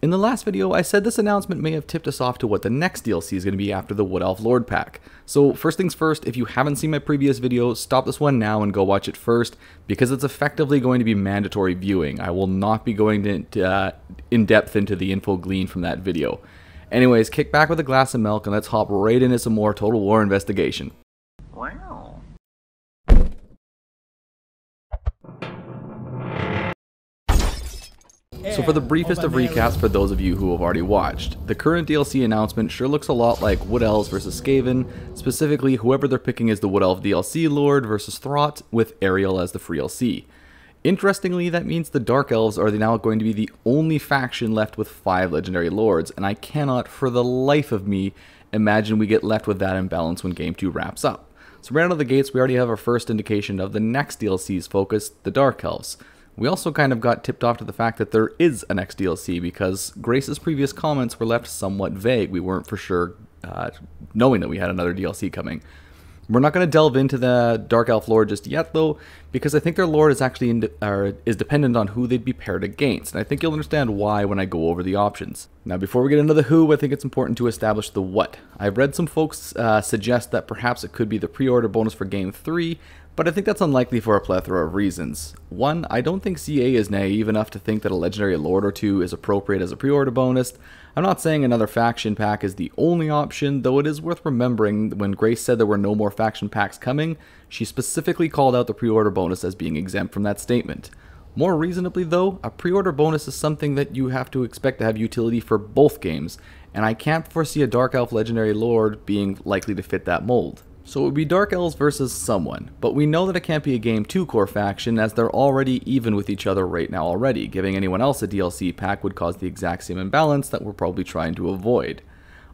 In the last video, I said this announcement may have tipped us off to what the next DLC is going to be after the Wood Elf Lord pack. So first things first, if you haven't seen my previous video, stop this one now and go watch it first, because it's effectively going to be mandatory viewing. I will not be going in depth into the info gleaned from that video. Anyways, kick back with a glass of milk and let's hop right into some more Total War investigation. Wow. So for the briefest of recaps for those of you who have already watched, the current DLC announcement sure looks a lot like Wood Elves versus Skaven, specifically whoever they're picking is the Wood Elf DLC Lord versus Throt, with Ariel as the free LC. Interestingly, that means the Dark Elves are now going to be the only faction left with 5 legendary lords, and I cannot for the life of me imagine we get left with that imbalance when Game 2 wraps up. So right out of the gates, we already have our first indication of the next DLC's focus, the Dark Elves. We also kind of got tipped off to the fact that there is a next DLC because Grace's previous comments were left somewhat vague. We weren't for sure knowing that we had another DLC coming. We're not going to delve into the Dark Elf lore just yet though, because I think their lore is actually is dependent on who they'd be paired against, and I think you'll understand why when I go over the options. Now before we get into the who, I think it's important to establish the what. I've read some folks suggest that perhaps it could be the pre-order bonus for Game 3, but I think that's unlikely for a plethora of reasons. One, I don't think CA is naive enough to think that a legendary lord or two is appropriate as a pre-order bonus. I'm not saying another faction pack is the only option, though it is worth remembering when Grace said there were no more faction packs coming, she specifically called out the pre-order bonus as being exempt from that statement. More reasonably though, a pre-order bonus is something that you have to expect to have utility for both games, and I can't foresee a Dark Elf legendary lord being likely to fit that mold. So it would be Dark Elves versus someone, but we know that it can't be a Game 2 core faction as they're already even with each other right now already. Giving anyone else a DLC pack would cause the exact same imbalance that we're probably trying to avoid.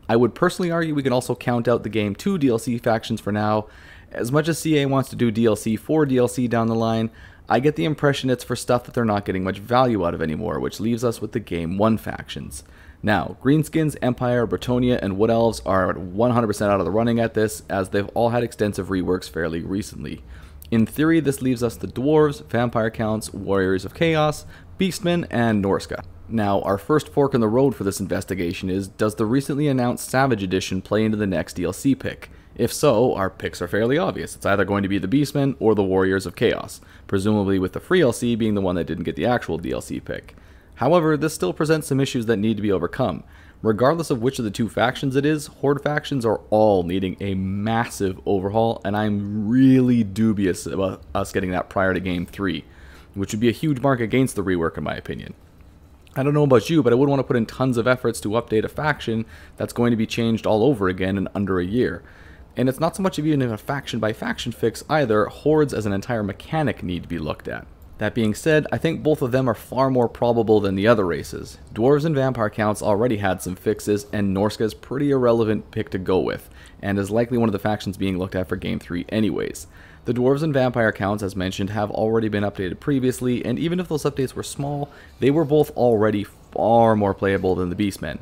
I would personally argue we can also count out the Game 2 DLC factions for now. As much as CA wants to do DLC for DLC down the line, I get the impression it's for stuff that they're not getting much value out of anymore, which leaves us with the Game 1 factions. Now, Greenskins, Empire, Bretonnia, and Wood Elves are 100% out of the running at this, as they've all had extensive reworks fairly recently. In theory, this leaves us the Dwarves, Vampire Counts, Warriors of Chaos, Beastman, and Norska. Now, our first fork in the road for this investigation is, does the recently announced Savage Edition play into the next DLC pick? If so, our picks are fairly obvious. It's either going to be the Beastmen or the Warriors of Chaos, presumably with the free LC being the one that didn't get the actual DLC pick. However, this still presents some issues that need to be overcome. Regardless of which of the two factions it is, Horde factions are all needing a massive overhaul, and I'm really dubious about us getting that prior to Game 3, which would be a huge mark against the rework in my opinion. I don't know about you, but I would want to put in tons of efforts to update a faction that's going to be changed all over again in under a year. And it's not so much of even a faction by faction fix either, Hordes as an entire mechanic need to be looked at. That being said, I think both of them are far more probable than the other races. Dwarves and Vampire Counts already had some fixes, and Norska is pretty irrelevant pick to go with, and is likely one of the factions being looked at for Game 3 anyways. The Dwarves and Vampire Counts, as mentioned, have already been updated previously, and even if those updates were small, they were both already far more playable than the Beastmen.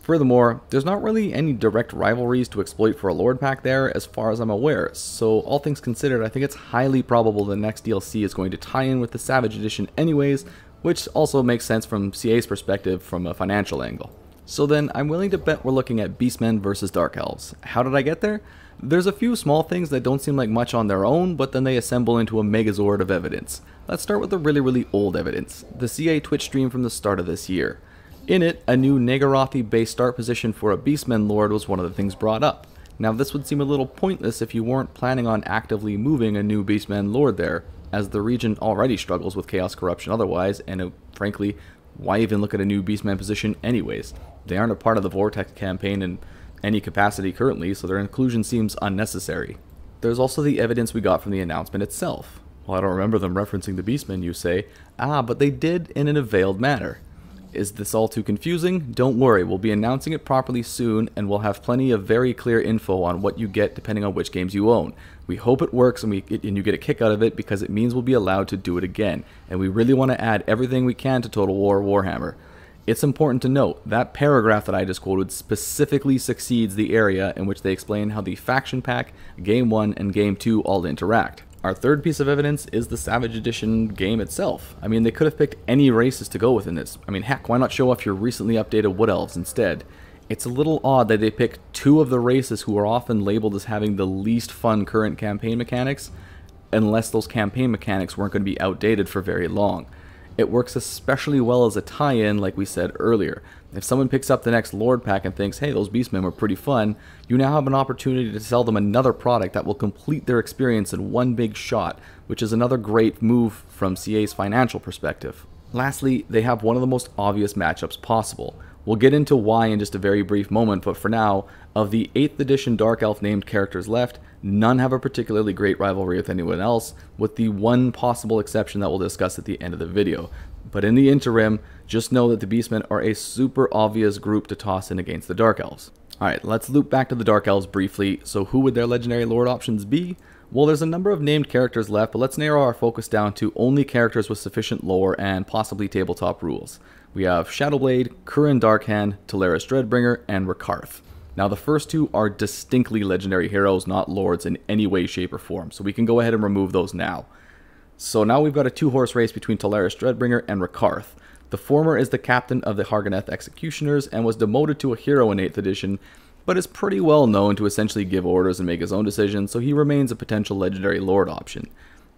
Furthermore, there's not really any direct rivalries to exploit for a Lord pack there as far as I'm aware, so all things considered I think it's highly probable the next DLC is going to tie in with the Savage Edition anyways, which also makes sense from CA's perspective from a financial angle. So then, I'm willing to bet we're looking at Beastmen versus Dark Elves. How did I get there? There's a few small things that don't seem like much on their own, but then they assemble into a megazord of evidence. Let's start with the really old evidence, the CA Twitch stream from the start of this year. In it, a new Nagarothi-based start position for a Beastman Lord was one of the things brought up. Now this would seem a little pointless if you weren't planning on actively moving a new Beastman Lord there, as the region already struggles with chaos corruption otherwise, and frankly, why even look at a new Beastman position anyways? They aren't a part of the Vortex campaign in any capacity currently, so their inclusion seems unnecessary. There's also the evidence we got from the announcement itself. Well, I don't remember them referencing the Beastmen, you say. But they did in a veiled manner. Is this all too confusing? Don't worry, we'll be announcing it properly soon, and we'll have plenty of very clear info on what you get depending on which games you own. We hope it works and you get a kick out of it because it means we'll be allowed to do it again, and we really want to add everything we can to Total War Warhammer. It's important to note, that paragraph that I just quoted specifically succeeds the area in which they explain how the faction pack, Game 1, and Game 2 all interact. Our third piece of evidence is the Savage Edition game itself. I mean, they could have picked any races to go within this. I mean, heck, why not show off your recently updated Wood Elves instead? It's a little odd that they picked two of the races who are often labeled as having the least fun current campaign mechanics, unless those campaign mechanics weren't going to be outdated for very long. It works especially well as a tie-in, like we said earlier. If someone picks up the next Lord pack and thinks, hey, those Beastmen were pretty fun, you now have an opportunity to sell them another product that will complete their experience in one big shot, which is another great move from CA's financial perspective. Lastly, they have one of the most obvious matchups possible. We'll get into why in just a very brief moment, but for now, of the 8th edition Dark Elf named characters left, none have a particularly great rivalry with anyone else, with the one possible exception that we'll discuss at the end of the video. But in the interim, just know that the Beastmen are a super obvious group to toss in against the Dark Elves. Alright, let's loop back to the Dark Elves briefly. So who would their legendary lord options be? Well, there's a number of named characters left, but let's narrow our focus down to only characters with sufficient lore and possibly tabletop rules. We have Shadowblade, Kurin Darkhand, Teleris Dreadbringer, and Rakarth. Now the first two are distinctly legendary heroes, not lords in any way, shape, or form, so we can go ahead and remove those now. So now we've got a two-horse race between Teleris Dreadbringer and Rakarth. The former is the captain of the Harganeth Executioners and was demoted to a hero in 8th edition, but is pretty well known to essentially give orders and make his own decisions, so he remains a potential legendary lord option.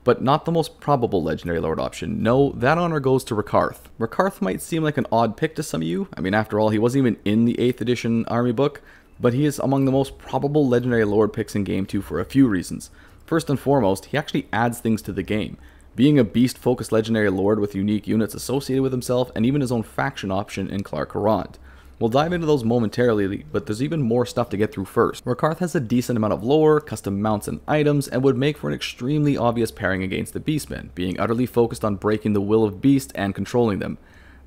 But not the most probable legendary lord option. No, that honor goes to Rakarth. Rakarth might seem like an odd pick to some of you. I mean, after all, he wasn't even in the 8th edition army book, but he is among the most probable legendary lord picks in Game 2 for a few reasons. First and foremost, he actually adds things to the game. Being a beast-focused legendary lord with unique units associated with himself and even his own faction option in Clark Harrond. We'll dive into those momentarily, but there's even more stuff to get through first. Rakarth has a decent amount of lore, custom mounts and items, and would make for an extremely obvious pairing against the Beastmen, being utterly focused on breaking the will of beast and controlling them.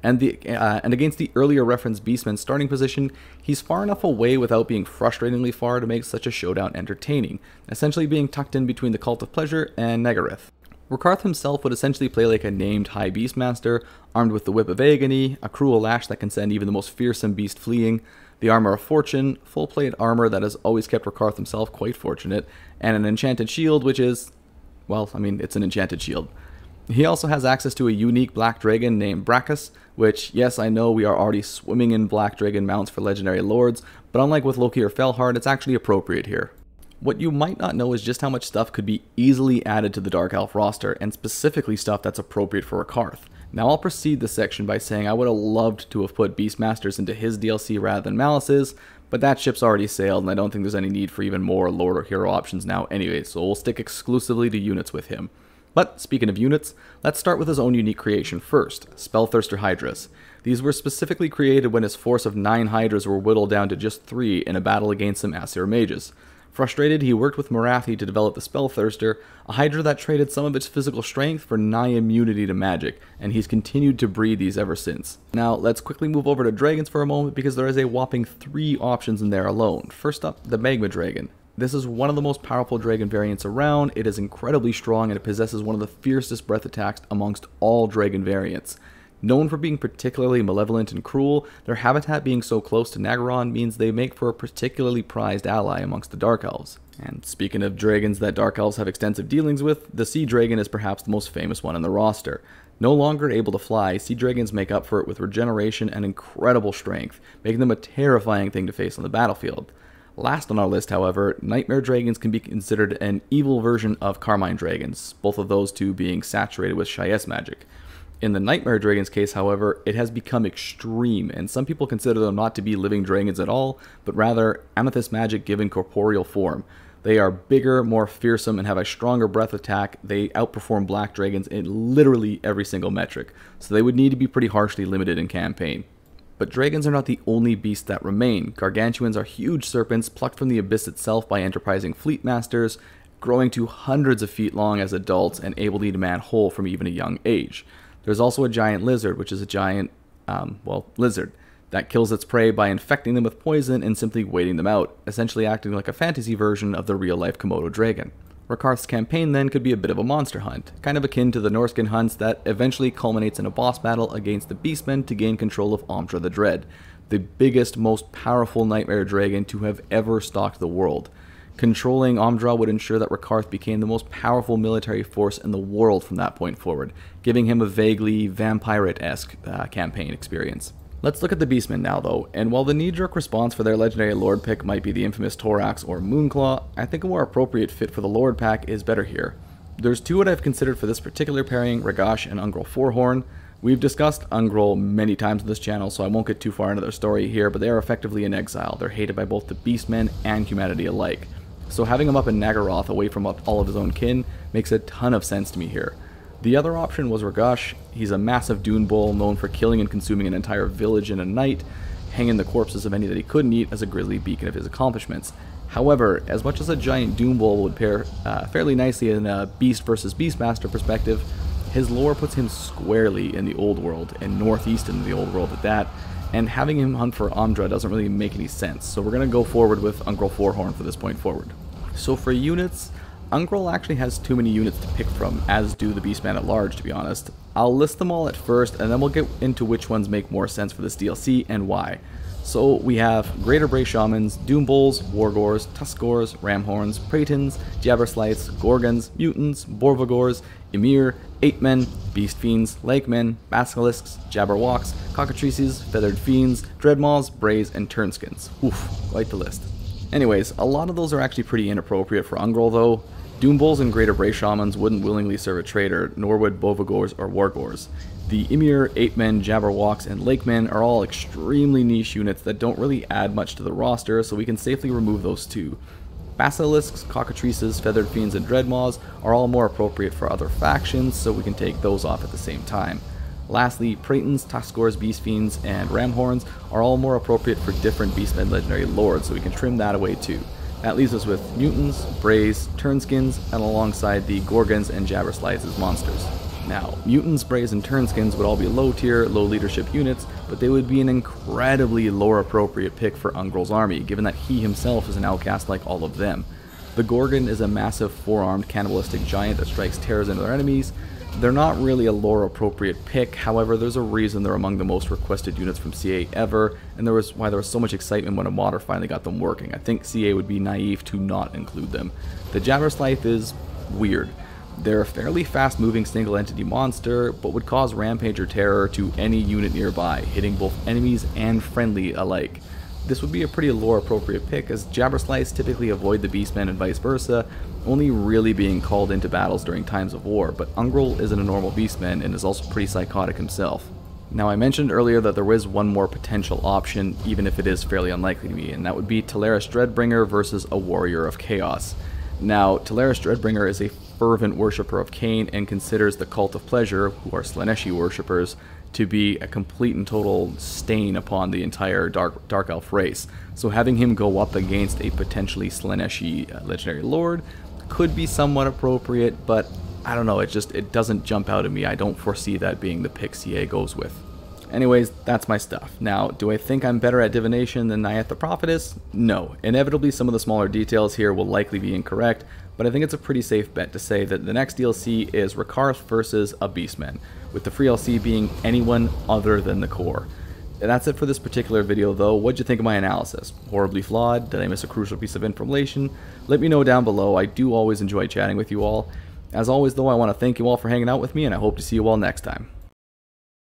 And against the earlier referenced Beastman's starting position, he's far enough away without being frustratingly far to make such a showdown entertaining, essentially being tucked in between the Cult of Pleasure and Nagaryth. Rakarth himself would essentially play like a named High Beastmaster, armed with the Whip of Agony, a cruel lash that can send even the most fearsome beast fleeing, the Armor of Fortune, full-plate armor that has always kept Rakarth himself quite fortunate, and an enchanted shield which is, well, I mean, it's an enchanted shield. He also has access to a unique black dragon named Ragash, which, yes, I know we are already swimming in black dragon mounts for legendary lords, but unlike with Loki or Felhard, it's actually appropriate here. What you might not know is just how much stuff could be easily added to the Dark Elf roster, and specifically stuff that's appropriate for Rakarth. Now I'll proceed this section by saying I would have loved to have put Beastmasters into his DLC rather than Malice's, but that ship's already sailed and I don't think there's any need for even more Lord or Hero options now anyway, so we'll stick exclusively to units with him. But speaking of units, let's start with his own unique creation first, Spellthirster Hydras. These were specifically created when his force of 9 Hydras were whittled down to just 3 in a battle against some Aesir mages. Frustrated, he worked with Morathi to develop the Spellthirster, a Hydra that traded some of its physical strength for nigh immunity to magic, and he's continued to breed these ever since. Now, let's quickly move over to dragons for a moment because there is a whopping 3 options in there alone. First up, the Magma Dragon. This is one of the most powerful dragon variants around, it is incredibly strong, and it possesses one of the fiercest breath attacks amongst all dragon variants. Known for being particularly malevolent and cruel, their habitat being so close to Nagaryth means they make for a particularly prized ally amongst the Dark Elves. And speaking of dragons that Dark Elves have extensive dealings with, the Sea Dragon is perhaps the most famous one in the roster. No longer able to fly, Sea Dragons make up for it with regeneration and incredible strength, making them a terrifying thing to face on the battlefield. Last on our list, however, Nightmare Dragons can be considered an evil version of Carmine Dragons, both of those two being saturated with Shayes magic. In the Nightmare Dragon's case, however, it has become extreme, and some people consider them not to be living dragons at all, but rather amethyst magic given corporeal form. They are bigger, more fearsome, and have a stronger breath attack. They outperform black dragons in literally every single metric, so they would need to be pretty harshly limited in campaign. But dragons are not the only beasts that remain. Gargantuans are huge serpents plucked from the abyss itself by enterprising fleet masters, growing to hundreds of feet long as adults and able to eat a man whole from even a young age. There's also a giant lizard, which is a giant, lizard, that kills its prey by infecting them with poison and simply waiting them out, essentially acting like a fantasy version of the real-life Komodo dragon. Rakarth's campaign then could be a bit of a monster hunt, kind of akin to the Norskin hunts that eventually culminates in a boss battle against the Beastmen to gain control of Omdra the Dread, the biggest, most powerful nightmare dragon to have ever stalked the world. Controlling Omdra would ensure that Rakarth became the most powerful military force in the world from that point forward, giving him a vaguely vampirate-esque campaign experience. Let's look at the Beastmen now though, and while the knee-jerk response for their legendary Lord pick might be the infamous Thorax or Moonclaw, I think a more appropriate fit for the Lord pack is better here. There's two what I've considered for this particular pairing, Ragash and Ungrel Fourhorn. We've discussed Ungrel many times on this channel, so I won't get too far into their story here, but they are effectively in exile. They're hated by both the Beastmen and humanity alike. So having him up in Nagaroth away from all of his own kin makes a ton of sense to me here. The other option was Ragash. He's a massive dune bull known for killing and consuming an entire village in a night, hanging the corpses of any that he couldn't eat as a grisly beacon of his accomplishments. However, as much as a giant dune bull would pair fairly nicely in a beast versus beastmaster perspective, his lore puts him squarely in the old world, and northeast in the old world at that, and having him hunt for Omdra doesn't really make any sense, so we're going to go forward with Ungrel Fourhorn for this point forward. So for units, Ungrel actually has too many units to pick from, as do the Beastmen at large, to be honest. I'll list them all at first, and then we'll get into which ones make more sense for this DLC and why. So we have Greater Bray Shamans, Doom Bulls, Wargors, Tuskors, Ramhorns, Pratons, Jabberslights, Gorgons, Mutants, Borvagors, Ymir, 8-Men, Beast Fiends, Lakemen, Basilisks, Jabberwocks, Cockatrices, Feathered Fiends, Dreadmaws, Brays, and Turnskins. Oof, quite the list. Anyways, a lot of those are actually pretty inappropriate for Ungrel though. Doom Bulls and Greater Bray Shamans wouldn't willingly serve a traitor, nor would Bovagors or Wargors. The Ymir, 8-Men, Jabberwocks, and Lakemen are all extremely niche units that don't really add much to the roster, so we can safely remove those two. Basilisks, Cockatrices, Feathered Fiends, and Dreadmaws are all more appropriate for other factions, so we can take those off at the same time. Lastly, Pratons, Tuskors, Beast Fiends, and Ramhorns are all more appropriate for different Beastmen legendary lords, so we can trim that away too. That leaves us with Mutants, Brays, Turnskins, and alongside the Gorgons and Jabberslides as monsters. Now, Mutants, Brays, and Turnskins would all be low tier, low leadership units, but they would be an incredibly lore appropriate pick for Ungrel's army, given that he himself is an outcast like all of them. The Gorgon is a massive four-armed cannibalistic giant that strikes terrors into their enemies. They're not really a lore appropriate pick, however there's a reason they're among the most requested units from CA ever, and why there was so much excitement when a modder finally got them working. I think CA would be naive to not include them. The Jabberslight is weird. They're a fairly fast moving single entity monster, but would cause rampage or terror to any unit nearby, hitting both enemies and friendly alike. This would be a pretty lore appropriate pick, as Jabberslights typically avoid the Beastmen and vice versa, only really being called into battles during times of war, but Ungrel isn't a normal Beastman and is also pretty psychotic himself. Now I mentioned earlier that there is one more potential option, even if it is fairly unlikely to me, and that would be Teleris Dreadbringer versus a Warrior of Chaos. Now, Teleris Dreadbringer is a fervent worshipper of Cain and considers the Cult of Pleasure, who are Slaaneshi worshippers, to be a complete and total stain upon the entire Dark Elf race. So having him go up against a potentially Slaaneshi legendary lord could be somewhat appropriate, but I don't know, it doesn't jump out at me. I don't foresee that being the pick CA goes with. Anyways, that's my stuff. Now, do I think I'm better at divination than Nayeth the Prophetess? No. Inevitably, some of the smaller details here will likely be incorrect, but I think it's a pretty safe bet to say that the next DLC is Rakarth versus a Beastman, with the free LC being anyone other than the core. And that's it for this particular video though. What'd you think of my analysis? Horribly flawed? Did I miss a crucial piece of information? Let me know down below. I do always enjoy chatting with you all. As always though, I want to thank you all for hanging out with me, and I hope to see you all next time.